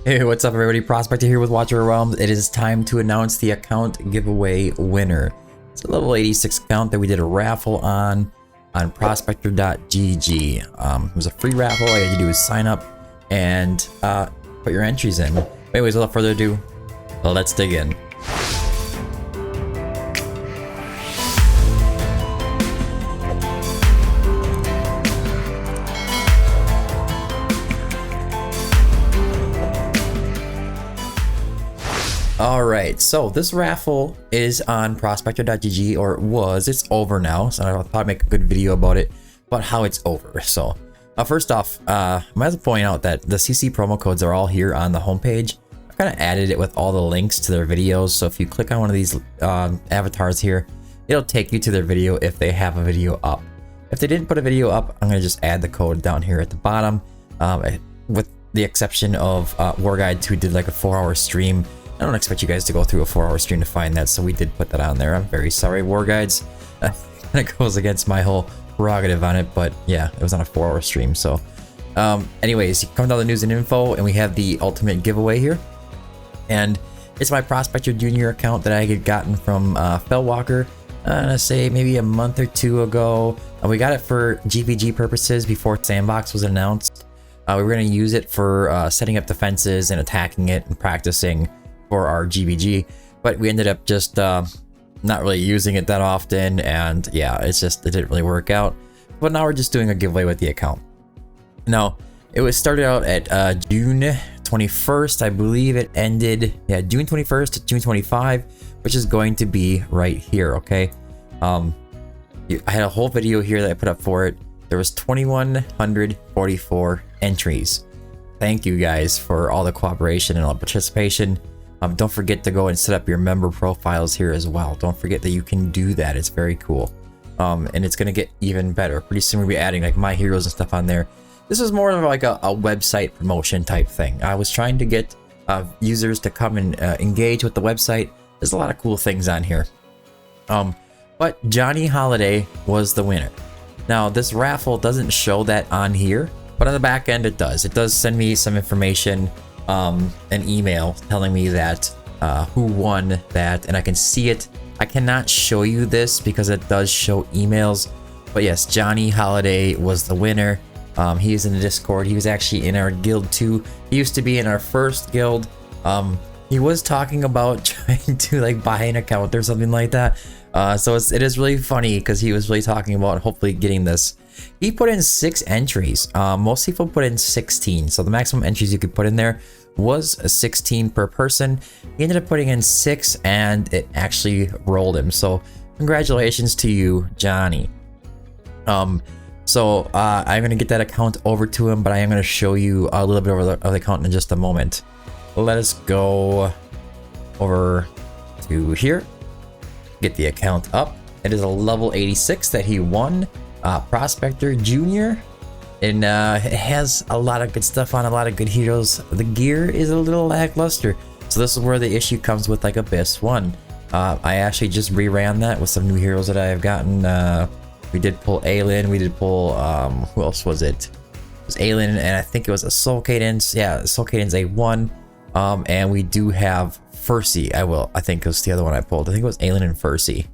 Hey, what's up everybody? Prospector here with Watcher Realms. It is time to announce the account giveaway winner. It's a level 86 account that we did a raffle on prospector.gg. It was a free raffle. All you had to do is sign up and put your entries in. Anyways, without further ado, let's dig in. Alright, so this raffle is on prospector.gg, or it was. It's over now, so I thought I'd make a good video about it, about how it's over. So, first off, I might as well point out that the CC promo codes are all here on the homepage. I kind of added it with all the links to their videos, so if you click on one of these avatars here, it'll take you to their video if they have a video up. If they didn't put a video up, I'm going to just add the code down here at the bottom, with the exception of War Guides, who did like a 4-hour stream. I don't expect you guys to go through a 4-hour stream to find that, so we did put that on there. I'm very sorry, War Guides. Kind of goes against my whole prerogative on it, but yeah, it was on a 4-hour stream. So anyways, you come down to the news and info, and we have the ultimate giveaway here. And it's my Prospector Junior account that I had gotten from Fellwalker, I say maybe a month or two ago. We got it for GPG purposes before Sandbox was announced. We were going to use it for setting up defenses and attacking it and practicing for our GBG, but we ended up just not really using it that often, and yeah, it didn't really work out. But now we're just doing a giveaway with the account. Now, it was started out at June 21st, I believe it ended, yeah, June 21st to June 25, which is going to be right here, okay? I had a whole video here that I put up for it. There was 2,144 entries. Thank you guys for all the cooperation and all the participation. Don't forget to go and set up your member profiles here as well. Don't forget that you can do that. It's very cool. And it's going to get even better. Pretty soon we'll be adding like my heroes and stuff on there. This is more of like a website promotion type thing. I was trying to get users to come and engage with the website. There's a lot of cool things on here. But Johnny Holiday was the winner. Now this raffle doesn't show that on here, but on the back end it does. It does send me some information, an email telling me that who won that, and I can see it. I cannot show you this because it does show emails, but yes, Johnny Holiday was the winner. He is in the Discord. He was actually in our guild too. He used to be in our first guild. He was talking about trying to like buy an account or something like that. So it is really funny because he was really talking about hopefully getting this. He put in 6 entries. Most people put in 16. So the maximum entries you could put in there was 16 per person. He ended up putting in 6 and it actually rolled him. So congratulations to you, Johnny. So I'm going to get that account over to him, but I am going to show you a little bit of the account in just a moment. Let us go over to here. Get the account up. It is a level 86 that he won. Prospector Junior, and it has a lot of good stuff on, a lot of good heroes. The gear is a little lackluster, so this is where the issue comes with like Abyss 1. I actually just reran that with some new heroes that I have gotten. We did pull Aelin, we did pull who else was it? It was Aelin, and I think it was a Soul Cadence. Yeah, Soul Cadence A1. And we do have Fercy. I think it was the other one I pulled. I think it was Aelin and Fercy.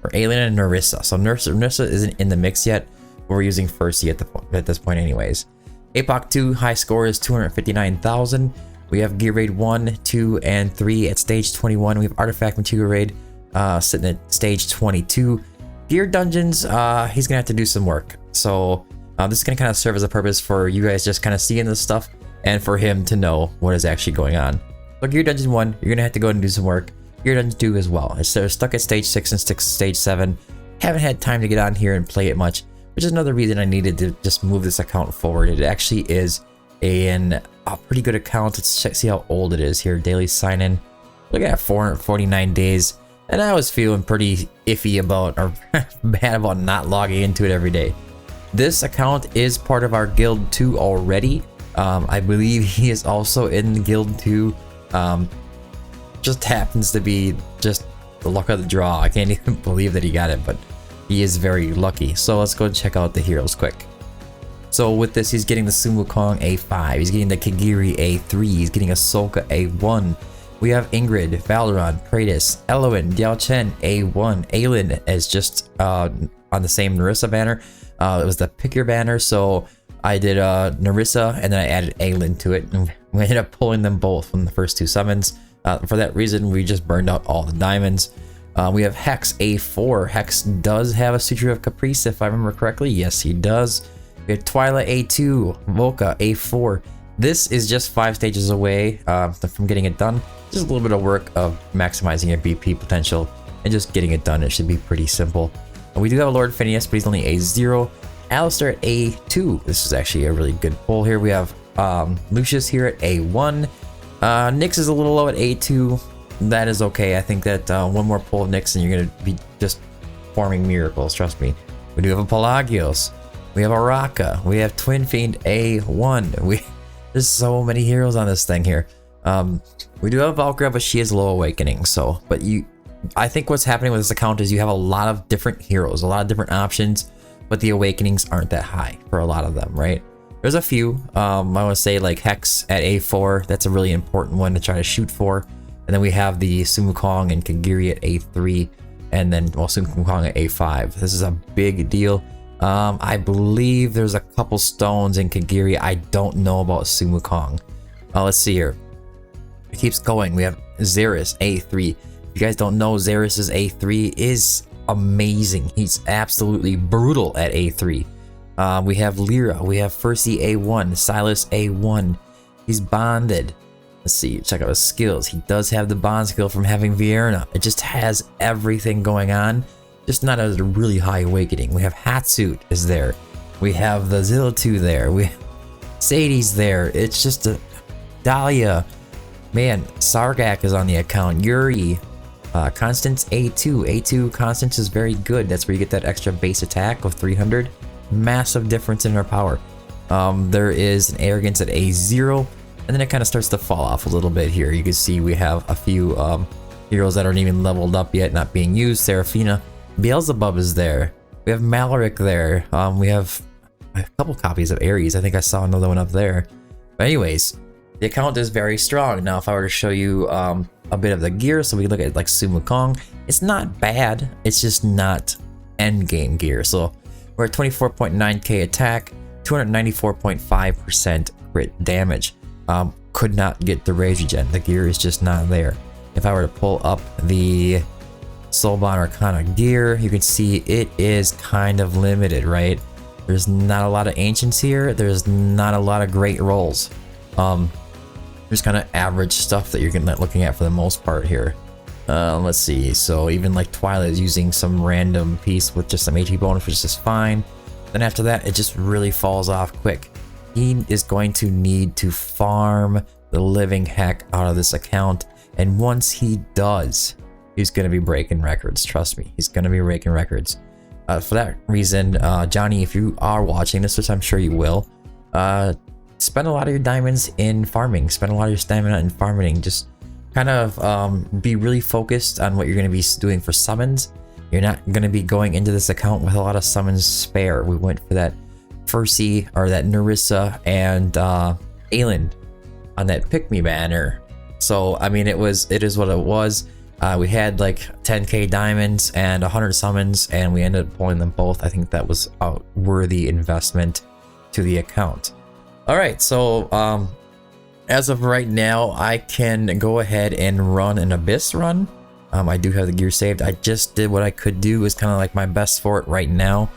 Or Aelin and Narissa. So Narissa isn't in the mix yet, but we're using Fercy at this point anyways. APOC 2 high score is 259,000. We have Gear Raid 1, 2, and 3 at stage 21. We have Artifact Material Raid sitting at stage 22. Gear Dungeons, he's gonna have to do some work. So this is gonna kind of serve as a purpose for you guys just kind of seeing this stuff and for him to know what is actually going on. So Gear Dungeon 1, you're gonna have to go and do some work. Gear Dungeon 2 as well. It's stuck at stage 6 and stage 7. Haven't had time to get on here and play it much, which is another reason I needed to just move this account forward. It actually is a pretty good account. Let's see how old it is here. Daily sign in. Look at that, 449 days. And I was feeling pretty iffy about, or bad about not logging into it every day. This account is part of our guild 2 already. I believe he is also in guild 2. Just happens to be just the luck of the draw. I can't even believe that he got it, but he is very lucky. So let's go check out the heroes quick. So with this, he's getting the Sun Wukong A5, he's getting the Kagiri A3, he's getting Ahsoka A1. We have Ingrid, Valoran, Kratos, Eloin, Diao Chen A1. Aelin is just on the same Narissa banner. It was the pick your banner, so I did Narissa and then I added Aelin to it, and we ended up pulling them both from the first two summons. For that reason, we just burned out all the diamonds. We have Hex A4. Hex does have a Suture of Caprice, if I remember correctly. Yes, he does. We have Twyla A2, Volca A4. This is just 5 stages away from getting it done. Just a little bit of work of maximizing your BP potential and just getting it done. It should be pretty simple. And we do have a Lord Phineas, but he's only A0. Alistair at A2. This is actually a really good pull here. We have Lucius here at A1. Nyx is a little low at A2. That is okay. I think that one more pull of Nyx and you're going to be just forming miracles. Trust me. We do have a Pelagios. We have Araka. We have Twin Fiend A1. There's so many heroes on this thing here. We do have Valkyria, but she is low awakening. So, I think what's happening with this account is you have a lot of different heroes, a lot of different options, but the awakenings aren't that high for a lot of them, right? There's a few. I want to say like Hex at A4. That's a really important one to try to shoot for. And then we have the Sun Wukong and Kagiri at A3, and then Sun Wukong at A5. This is a big deal. I believe there's a couple stones in Kagiri. I don't know about Sun Wukong. Let's see here. It keeps going. We have Xeris A3. If you guys don't know, Xeris's A3 is amazing. He's absolutely brutal at A3. We have Lyra. We have Percy A1. Silas A1. He's bonded. Let's see, check out his skills. He does have the bond skill from having Vierna. It just has everything going on, just not at a really high awakening. We have Hatsut is there. We have the Zillitu there. We have Sadie's there. It's just a Dahlia. Man, Sargak is on the account. Yuri. Constance A2. A2 Constance is very good. That's where you get that extra base attack of 300. Massive difference in her power. There is an Arrogance at A0. And then it kind of starts to fall off a little bit here. You can see we have a few heroes that aren't even leveled up yet, not being used. Seraphina. Beelzebub is there. We have Maloric there. We have a couple copies of Ares. I think I saw another one up there. But anyways, the account is very strong. Now, if I were to show you a bit of the gear, so we look at like Sun Wukong, it's not bad. It's just not end game gear. So we're at 24.9k attack, 294.5% crit damage. Could not get the rage regen. The gear is just not there. If I were to pull up the Soulbond Arcana gear, you can see it is kind of limited, right? There's not a lot of ancients here. There's not a lot of great rolls. There's kind of average stuff that you're looking at for the most part here. Let's see. So even like Twilight is using some random piece with just some HP bonus, which is fine. Then after that, it just really falls off quick. He is going to need to farm the living heck out of this account, and once he does, he's going to be breaking records. Trust me, he's going to be breaking records. For that reason, Johnny, if you are watching this, which I'm sure you will, spend a lot of your diamonds in farming. Spend a lot of your stamina in farming. Just kind of be really focused on what you're going to be doing for summons. You're not going to be going into this account with a lot of summons spare. We went for that Percy or that Narissa and Aelin on that pick me banner. So I mean, it is what it was. We had like 10k diamonds and 100 summons, and we ended up pulling them both. I think that was a worthy investment to the account. All right, so as of right now, I can go ahead and run an Abyss run. I do have the gear saved. I just did what I could do. Is kind of like my best for it right now.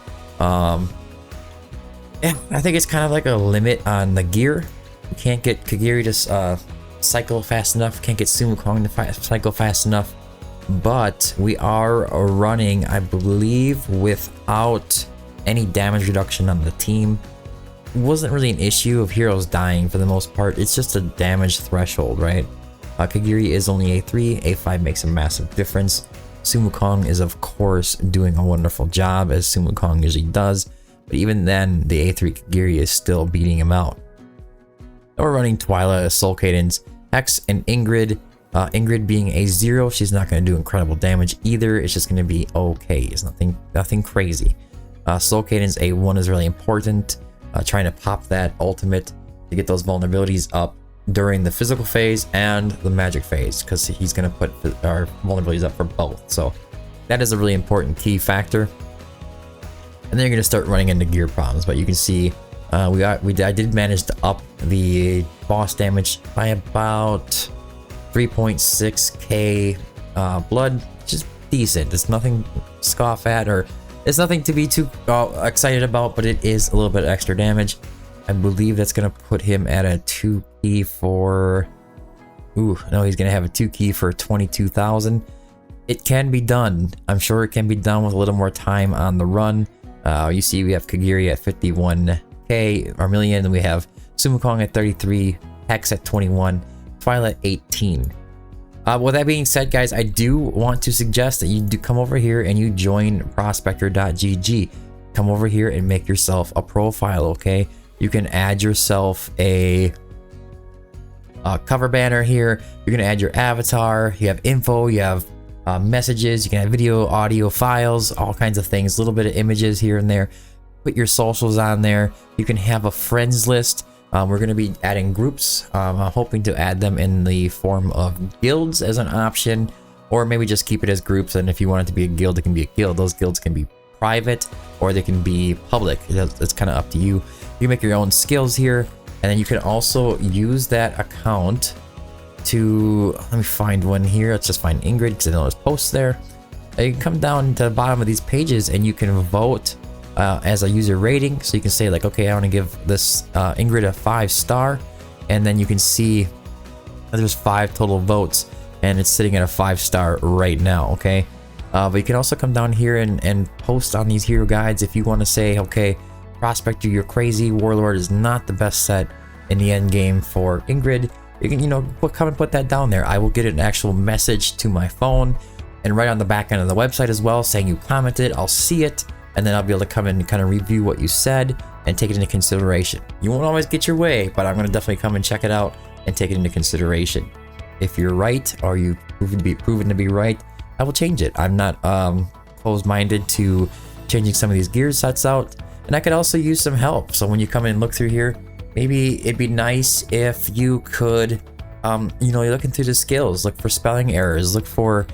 Yeah, I think it's kind of like a limit on the gear. You can't get Kagiri to cycle fast enough. Can't get Sun Wukong to cycle fast enough. But we are running, I believe, without any damage reduction on the team. It wasn't really an issue of heroes dying for the most part. It's just a damage threshold, right? Kagiri is only A3. A5 makes a massive difference. Sun Wukong is, of course, doing a wonderful job, as Sun Wukong usually does. But even then, the A3 Kagiri is still beating him out. Now we're running Twyla, Soul Cadence, Hex, and Ingrid. Ingrid being A0, she's not going to do incredible damage either. It's just going to be okay. It's nothing crazy. Soul Cadence A1 is really important. trying to pop that ultimate to get those vulnerabilities up during the physical phase and the magic phase, because he's going to put our vulnerabilities up for both. So that is a really important key factor. And then you're going to start running into gear problems, but you can see I did manage to up the boss damage by about 3.6k blood, which is decent. It's nothing to scoff at, or it's nothing to be too excited about, but it is a little bit extra damage. I believe that's going to put him at a 2 key for... Ooh, no, he's going to have a 2 key for 22,000. It can be done. I'm sure it can be done with a little more time on the run. You see we have Kagiri at 51k, Armillion, and we have Sumukong at 33, Hex at 21, Twilight 18. With that being said, guys, I do want to suggest that you do come over here and you join Prospector.gg. Come over here and make yourself a profile, okay? You can add yourself a cover banner here. You're going to add your avatar. You have info, you have messages, you can have video, audio files, all kinds of things, a little bit of images here and there. Put your socials on there. You can have a friends list. We're going to be adding groups. I'm hoping to add them in the form of guilds as an option, or maybe just keep it as groups. And if you want it to be a guild, it can be a guild. Those guilds can be private or they can be public. It's kind of up to you. You make your own skills here, and then you can also use that account to, let me find one here. Let's just find Ingrid because I know there's posts there. You can come down to the bottom of these pages and you can vote as a user rating. So you can say like, okay, I want to give this Ingrid a 5-star, and then you can see there's 5 total votes and it's sitting at a 5-star right now. Okay, but you can also come down here and post on these hero guides if you want to say, okay, Prospector, you're crazy. Warlord is not the best set in the end game for Ingrid. You can, come and put that down there. I will get an actual message to my phone and right on the back end of the website as well, saying you commented. I'll see it, and then I'll be able to come in and kind of review what you said and take it into consideration. You won't always get your way, but I'm going to definitely come and check it out and take it into consideration. If you're right, or you proven to be right, I will change it. I'm not closed-minded to changing some of these gear sets out. And I could also use some help. So when you come in and look through here, maybe it'd be nice if you could, you're looking through the skills, look for spelling errors, look for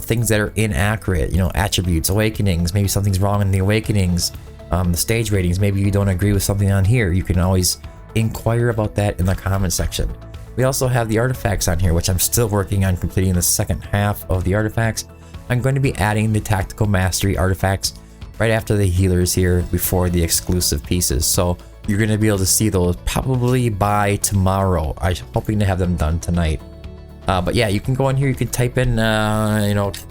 things that are inaccurate, attributes, awakenings, maybe something's wrong in the awakenings, the stage ratings, maybe you don't agree with something on here. You can always inquire about that in the comment section. We also have the artifacts on here, which I'm still working on completing the second half of the artifacts. I'm going to be adding the tactical mastery artifacts right after the healers here before the exclusive pieces. So you're going to be able to see those probably by tomorrow. I'm hoping to have them done tonight. But yeah, you can go in here, you can type in,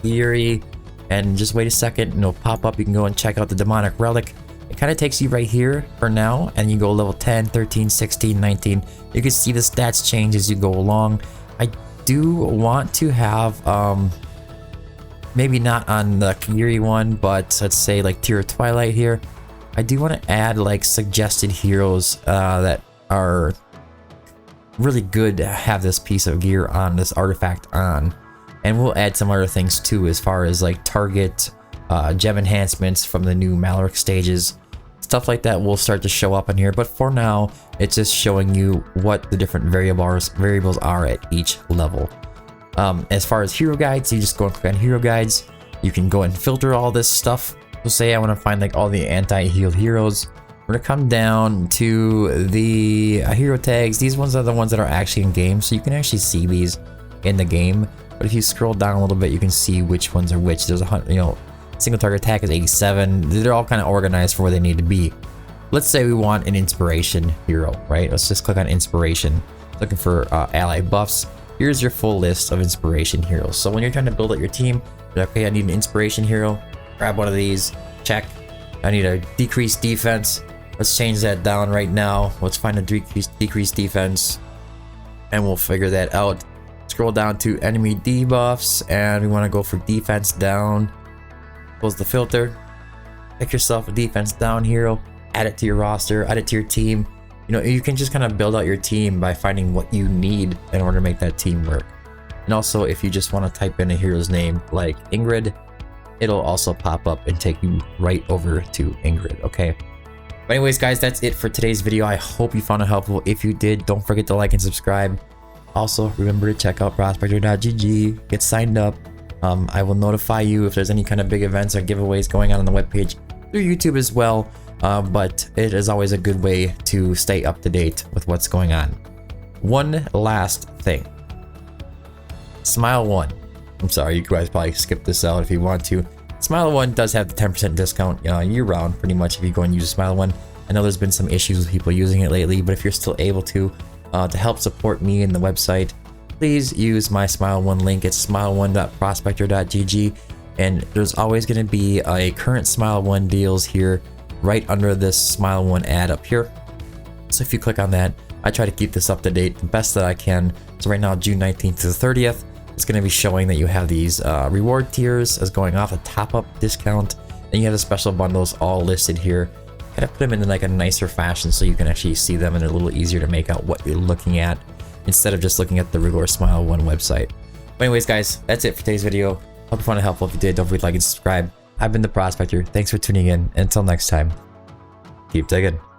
theory, and just wait a second, and it'll pop up. You can go and check out the demonic relic. It kind of takes you right here for now, and you go level 10, 13, 16, 19. You can see the stats change as you go along. I do want to have, maybe not on the Kagiri one, but let's say like Tier Twilight here. I do want to add like suggested heroes that are really good to have this piece of gear on, this artifact on. And we'll add some other things too, as far as like target, gem enhancements from the new Maloric stages. Stuff like that will start to show up in here, but for now, it's just showing you what the different variables are at each level. As far as hero guides, you just go and click on hero guides. You can go and filter all this stuff. So say I want to find like all the anti-heal heroes. We're gonna come down to the hero tags. These ones are the ones that are actually in game, so you can actually see these in the game. But if you scroll down a little bit, you can see which ones are which. There's single target attack is 87. They're all kind of organized for where they need to be. Let's say we want an inspiration hero, right? Let's just click on inspiration. Looking for ally buffs. Here's your full list of inspiration heroes. So when you're trying to build out your team, you're like, okay, I need an inspiration hero. Grab one of these. Check. I need a decreased defense. Let's change that down right now. Let's find a decreased defense, and we'll figure that out. Scroll down to enemy debuffs, and we want to go for defense down. Close the filter. Pick yourself a defense down hero. Add it to your roster. Add it to your team. You can just kind of build out your team by finding what you need in order to make that team work. And also, if you just want to type in a hero's name like Ingrid, it'll also pop up and take you right over to Ingrid, okay? But anyways, guys, that's it for today's video. I hope you found it helpful. If you did, don't forget to like and subscribe. Also, remember to check out prospector.gg, get signed up. I will notify you if there's any kind of big events or giveaways going on the webpage through YouTube as well. But it is always a good way to stay up to date with what's going on. One last thing. Smile One. I'm sorry, you guys probably skip this out if you want to. Smile One does have the 10% discount year round, pretty much, if you go and use Smile One. I know there's been some issues with people using it lately, but if you're still able to help support me and the website, please use my Smile One link. It's smile1.prospector.gg, and there's always going to be a current Smile One deals here right under this Smile One ad up here. So if you click on that, I try to keep this up to date the best that I can. So right now, June 19th to the 30th, it's going to be showing that you have these reward tiers as going off, a top-up discount, and you have the special bundles all listed here. Kind of put them in like a nicer fashion so you can actually see them and they're a little easier to make out what you're looking at instead of just looking at the regular Smile One website. But anyways, guys, that's it for today's video. Hope you found it helpful. If you did, don't forget to like and subscribe. I've been the Prospector. Thanks for tuning in. And until next time, keep digging.